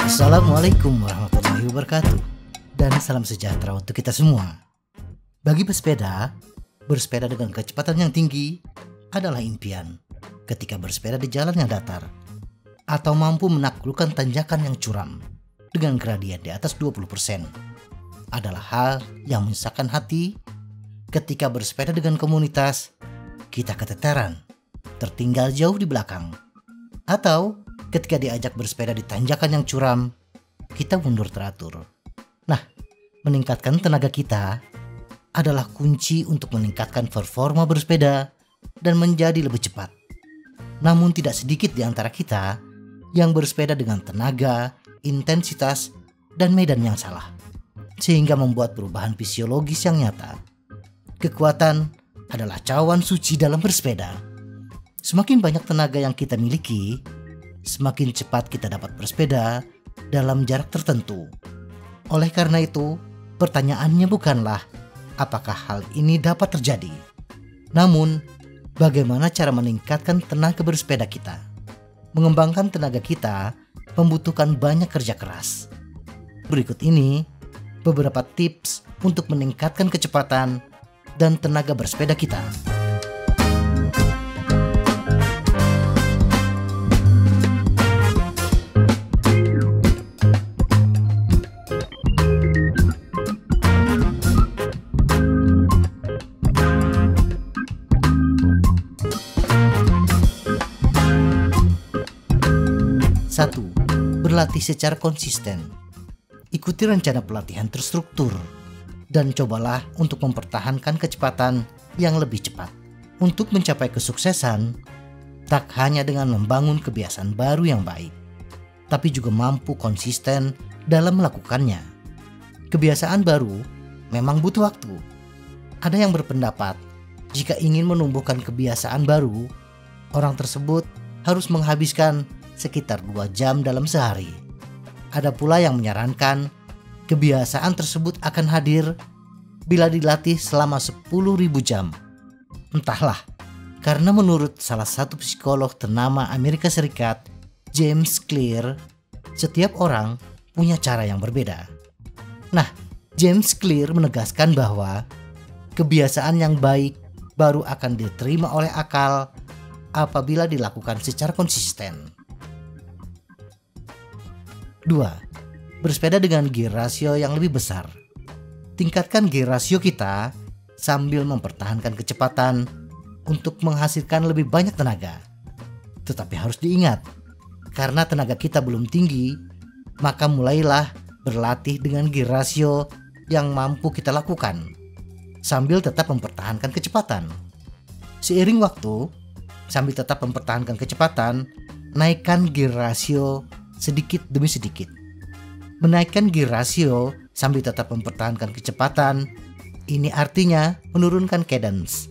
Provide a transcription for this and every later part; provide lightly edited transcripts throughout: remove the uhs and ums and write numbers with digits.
Assalamualaikum warahmatullahi wabarakatuh, dan salam sejahtera untuk kita semua. Bagi pesepeda, bersepeda dengan kecepatan yang tinggi adalah impian ketika bersepeda di jalan yang datar atau mampu menaklukkan tanjakan yang curam dengan gradien di atas 20%. Adalah hal yang menyesakan hati ketika bersepeda dengan komunitas, kita keteteran, tertinggal jauh di belakang, atau ketika diajak bersepeda di tanjakan yang curam, kita mundur teratur. Nah, meningkatkan tenaga kita adalah kunci untuk meningkatkan performa bersepeda dan menjadi lebih cepat. Namun tidak sedikit di antara kita yang bersepeda dengan tenaga, intensitas, dan medan yang salah, sehingga membuat perubahan fisiologis yang nyata. Kekuatan adalah cawan suci dalam bersepeda. Semakin banyak tenaga yang kita miliki, semakin cepat kita dapat bersepeda dalam jarak tertentu. Oleh karena itu, pertanyaannya bukanlah apakah hal ini dapat terjadi, namun bagaimana cara meningkatkan tenaga bersepeda kita. Mengembangkan tenaga kita membutuhkan banyak kerja keras. Berikut ini beberapa tips untuk meningkatkan kecepatan dan tenaga bersepeda kita. 1. Berlatih secara konsisten. Ikuti rencana pelatihan terstruktur dan cobalah untuk mempertahankan kecepatan yang lebih cepat. Untuk mencapai kesuksesan, tak hanya dengan membangun kebiasaan baru yang baik, tapi juga mampu konsisten dalam melakukannya. Kebiasaan baru memang butuh waktu. Ada yang berpendapat, jika ingin menumbuhkan kebiasaan baru, orang tersebut harus menghabiskan sekitar 2 jam dalam sehari. Ada pula yang menyarankan kebiasaan tersebut akan hadir bila dilatih selama 10.000 jam. Entahlah, karena menurut salah satu psikolog ternama Amerika Serikat, James Clear, setiap orang punya cara yang berbeda. Nah, James Clear menegaskan bahwa kebiasaan yang baik baru akan diterima oleh akal apabila dilakukan secara konsisten. 2. Bersepeda dengan gear ratio yang lebih besar. Tingkatkan gear ratio kita sambil mempertahankan kecepatan untuk menghasilkan lebih banyak tenaga. Tetapi harus diingat, karena tenaga kita belum tinggi, maka mulailah berlatih dengan gear ratio yang mampu kita lakukan, sambil tetap mempertahankan kecepatan. Seiring waktu, sambil tetap mempertahankan kecepatan, naikkan gear ratio sedikit demi sedikit. Menaikkan gear ratio sambil tetap mempertahankan kecepatan, ini artinya menurunkan cadence.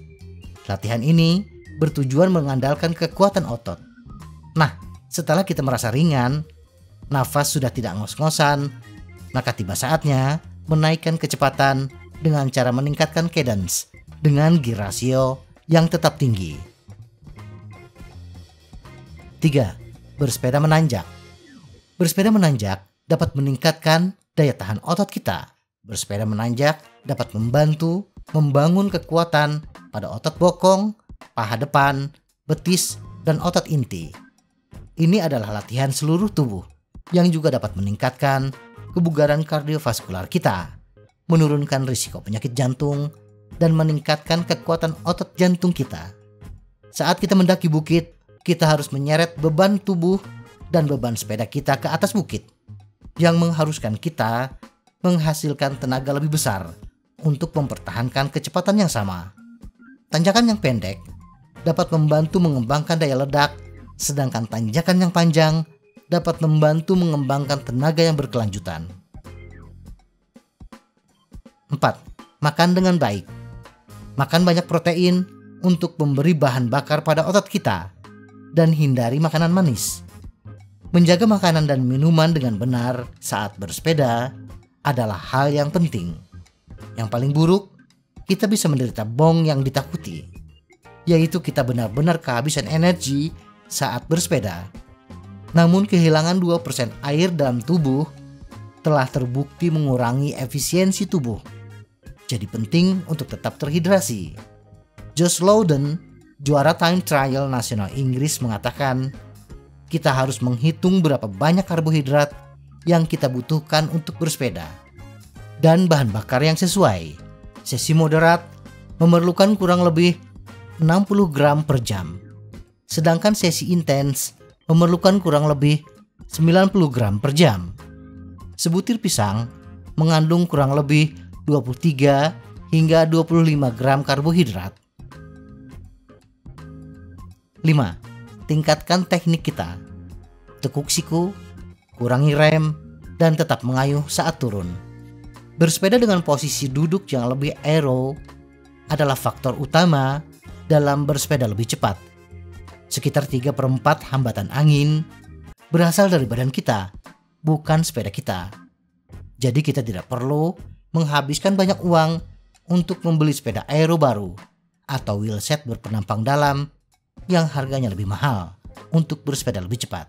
Latihan ini bertujuan mengandalkan kekuatan otot. Nah, setelah kita merasa ringan, nafas sudah tidak ngos-ngosan, maka tiba saatnya menaikkan kecepatan dengan cara meningkatkan cadence dengan gear ratio yang tetap tinggi. 3. Bersepeda menanjak. Bersepeda menanjak dapat meningkatkan daya tahan otot kita. Bersepeda menanjak dapat membantu membangun kekuatan pada otot bokong, paha depan, betis, dan otot inti. Ini adalah latihan seluruh tubuh yang juga dapat meningkatkan kebugaran kardiovaskular kita, menurunkan risiko penyakit jantung, dan meningkatkan kekuatan otot jantung kita. Saat kita mendaki bukit, kita harus menyeret beban tubuh dan beban sepeda kita ke atas bukit, yang mengharuskan kita menghasilkan tenaga lebih besar untuk mempertahankan kecepatan yang sama. Tanjakan yang pendek dapat membantu mengembangkan daya ledak, sedangkan tanjakan yang panjang dapat membantu mengembangkan tenaga yang berkelanjutan. 4. Makan dengan baik. Makan banyak protein untuk memberi bahan bakar pada otot kita, dan hindari makanan manis. Menjaga makanan dan minuman dengan benar saat bersepeda adalah hal yang penting. Yang paling buruk, kita bisa menderita bong yang ditakuti. yaitu kita benar-benar kehabisan energi saat bersepeda. Namun kehilangan 2% air dalam tubuh telah terbukti mengurangi efisiensi tubuh. Jadi penting untuk tetap terhidrasi. Josh Loudon, juara time trial nasional Inggris, mengatakan, kita harus menghitung berapa banyak karbohidrat yang kita butuhkan untuk bersepeda dan bahan bakar yang sesuai. Sesi moderat memerlukan kurang lebih 60 gram per jam, sedangkan sesi intens memerlukan kurang lebih 90 gram per jam. Sebutir pisang mengandung kurang lebih 23 hingga 25 gram karbohidrat. 5. Tingkatkan teknik kita. Tekuk siku, kurangi rem, dan tetap mengayuh saat turun. Bersepeda dengan posisi duduk yang lebih aero adalah faktor utama dalam bersepeda lebih cepat. Sekitar 3/4 hambatan angin berasal dari badan kita, bukan sepeda kita. Jadi kita tidak perlu menghabiskan banyak uang untuk membeli sepeda aero baru atau wheelset berpenampang dalam yang harganya lebih mahal untuk bersepeda lebih cepat.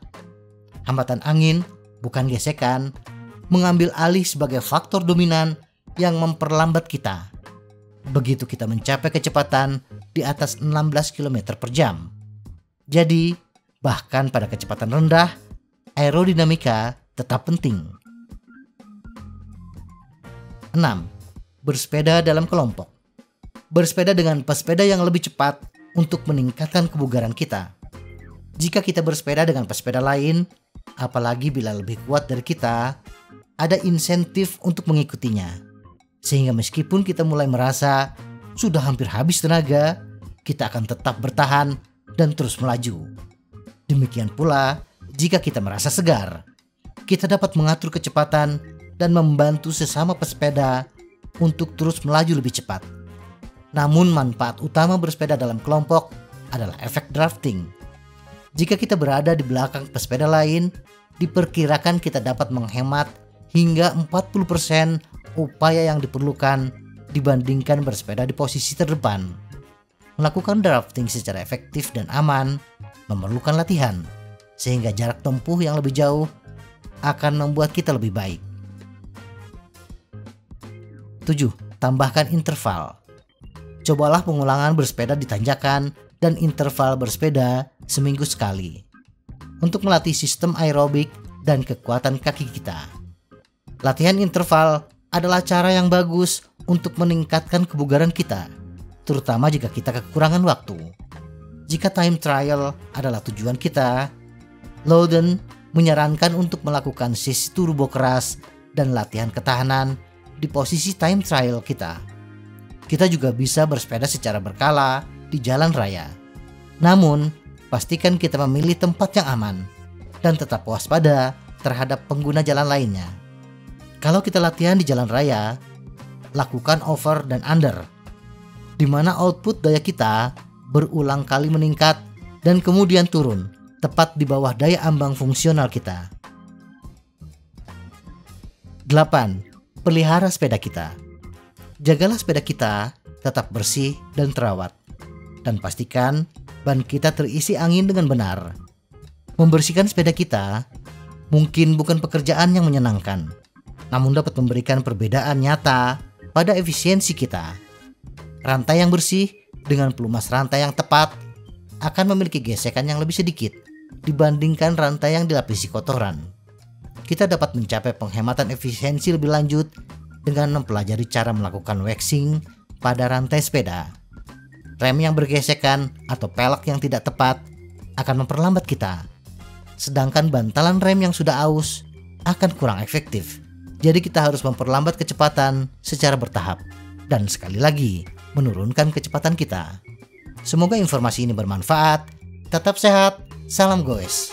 Hambatan angin, bukan gesekan, mengambil alih sebagai faktor dominan yang memperlambat kita. Begitu kita mencapai kecepatan di atas 16 km per jam. Jadi, bahkan pada kecepatan rendah, aerodinamika tetap penting. 6. Bersepeda dalam kelompok. Bersepeda dengan pesepeda yang lebih cepat untuk meningkatkan kebugaran kita. Jika kita bersepeda dengan pesepeda lain, apalagi bila lebih kuat dari kita, ada insentif untuk mengikutinya. Sehingga meskipun kita mulai merasa sudah hampir habis tenaga, kita akan tetap bertahan dan terus melaju. Demikian pula jika kita merasa segar, kita dapat mengatur kecepatan dan membantu sesama pesepeda untuk terus melaju lebih cepat. Namun manfaat utama bersepeda dalam kelompok adalah efek drafting. Jika kita berada di belakang pesepeda lain, diperkirakan kita dapat menghemat hingga 40% upaya yang diperlukan dibandingkan bersepeda di posisi terdepan. Melakukan drafting secara efektif dan aman memerlukan latihan, sehingga jarak tempuh yang lebih jauh akan membuat kita lebih baik. 7. Tambahkan interval. Cobalah pengulangan bersepeda di tanjakan dan interval bersepeda seminggu sekali untuk melatih sistem aerobik dan kekuatan kaki kita. Latihan interval adalah cara yang bagus untuk meningkatkan kebugaran kita, terutama jika kita kekurangan waktu. Jika time trial adalah tujuan kita, Loudon menyarankan untuk melakukan sesi turbo keras dan latihan ketahanan di posisi time trial kita. Kita juga bisa bersepeda secara berkala di jalan raya. Namun, pastikan kita memilih tempat yang aman dan tetap waspada terhadap pengguna jalan lainnya. Kalau kita latihan di jalan raya, lakukan over dan under, di mana output daya kita berulang kali meningkat dan kemudian turun tepat di bawah daya ambang fungsional kita. 8. Pelihara sepeda kita. Jagalah sepeda kita tetap bersih dan terawat, dan pastikan ban kita terisi angin dengan benar. Membersihkan sepeda kita mungkin bukan pekerjaan yang menyenangkan, namun dapat memberikan perbedaan nyata pada efisiensi kita. Rantai yang bersih dengan pelumas rantai yang tepat akan memiliki gesekan yang lebih sedikit dibandingkan rantai yang dilapisi kotoran. Kita dapat mencapai penghematan efisiensi lebih lanjut dengan mempelajari cara melakukan waxing pada rantai sepeda. Rem yang bergesekan atau pelek yang tidak tepat akan memperlambat kita, sedangkan bantalan rem yang sudah aus akan kurang efektif. Jadi kita harus memperlambat kecepatan secara bertahap dan sekali lagi menurunkan kecepatan kita. Semoga informasi ini bermanfaat. Tetap sehat, salam goes.